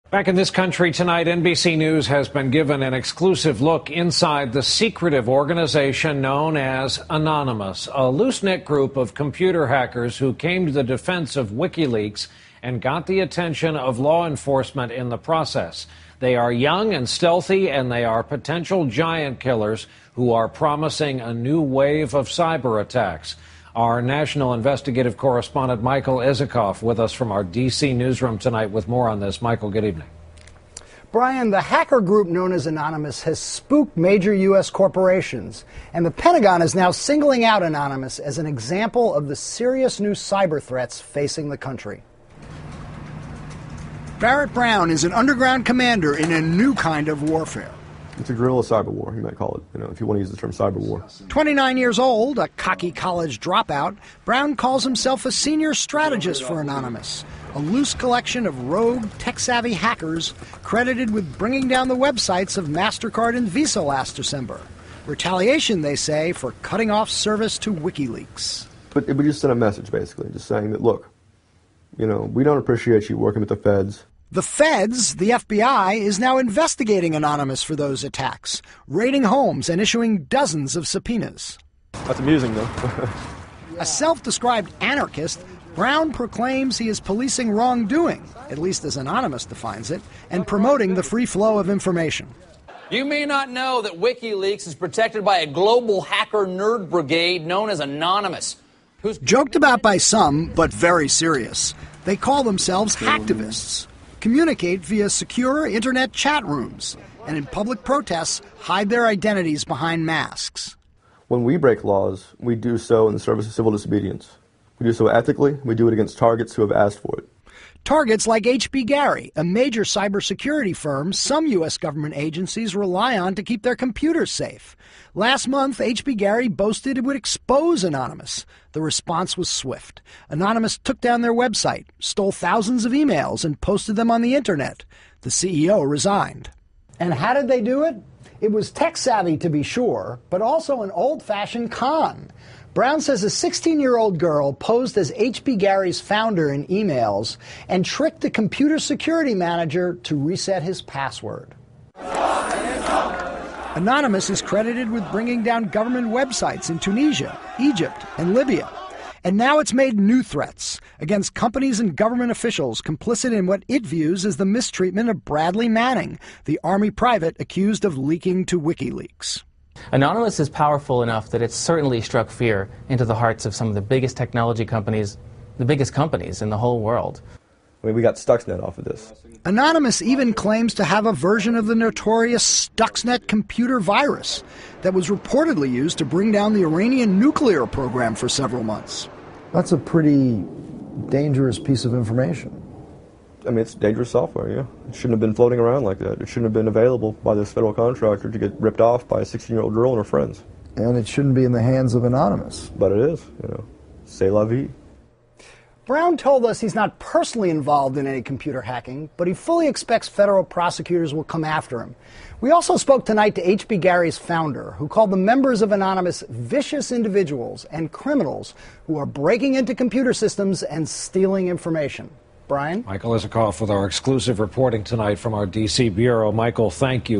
Back in this country tonight, NBC News has been given an exclusive look inside the secretive organization known as Anonymous, a loose-knit group of computer hackers who came to the defense of WikiLeaks and got the attention of law enforcement in the process. They are young and stealthy, and they are potential giant killers who are promising a new wave of cyber attacks. Our national investigative correspondent Michael Isikoff with us from our D.C. newsroom tonight with more on this. Michael, good evening. Brian, the hacker group known as Anonymous has spooked major U.S. corporations, and the Pentagon is now singling out Anonymous as an example of the serious new cyber threats facing the country. Barrett Brown is an underground commander in a new kind of warfare. It's a guerrilla cyber war, you might call it, if you want to use the term cyber war. 29 years old, a cocky college dropout, Brown calls himself a senior strategist for Anonymous, a loose collection of rogue, tech-savvy hackers credited with bringing down the websites of MasterCard and Visa last December. Retaliation, they say, for cutting off service to WikiLeaks. But we just sent a message, basically, just saying that, look, we don't appreciate you working with the feds. The feds, the FBI, is now investigating Anonymous for those attacks, raiding homes and issuing dozens of subpoenas. That's amusing, though. A self-described anarchist, Brown proclaims he is policing wrongdoing, at least as Anonymous defines it, and promoting the free flow of information. You may not know that WikiLeaks is protected by a global hacker nerd brigade known as Anonymous. Who's joked about by some, but very serious. They call themselves hacktivists, communicate via secure internet chat rooms, and in public protests hide their identities behind masks. When we break laws, we do so in the service of civil disobedience. We do so ethically. We do it against targets who have asked for it. Targets like HBGary, a major cybersecurity firm some U.S. government agencies rely on to keep their computers safe. Last month, HBGary boasted it would expose Anonymous. The response was swift. Anonymous took down their website, stole thousands of emails, and posted them on the internet. The CEO resigned. And how did they do it? It was tech-savvy, to be sure, but also an old-fashioned con. Brown says a 16-year-old girl posed as HBGary's founder in emails and tricked the computer security manager to reset his password. Anonymous is credited with bringing down government websites in Tunisia, Egypt, and Libya. And now it's made new threats against companies and government officials complicit in what it views as the mistreatment of Bradley Manning, the Army private accused of leaking to WikiLeaks. Anonymous is powerful enough that it's certainly struck fear into the hearts of some of the biggest technology companies, the biggest companies in the whole world. I mean, we got Stuxnet off of this. Anonymous even claims to have a version of the notorious Stuxnet computer virus that was reportedly used to bring down the Iranian nuclear program for several months. That's a pretty dangerous piece of information. I mean, it's dangerous software, yeah. It shouldn't have been floating around like that. It shouldn't have been available by this federal contractor to get ripped off by a 16-year-old girl and her friends. And it shouldn't be in the hands of Anonymous. But it is, C'est la vie. Brown told us he's not personally involved in any computer hacking, but he fully expects federal prosecutors will come after him. We also spoke tonight to HBGary's founder, who called the members of Anonymous vicious individuals and criminals who are breaking into computer systems and stealing information. Brian? Michael Isikoff with our exclusive reporting tonight from our D.C. bureau. Michael, thank you.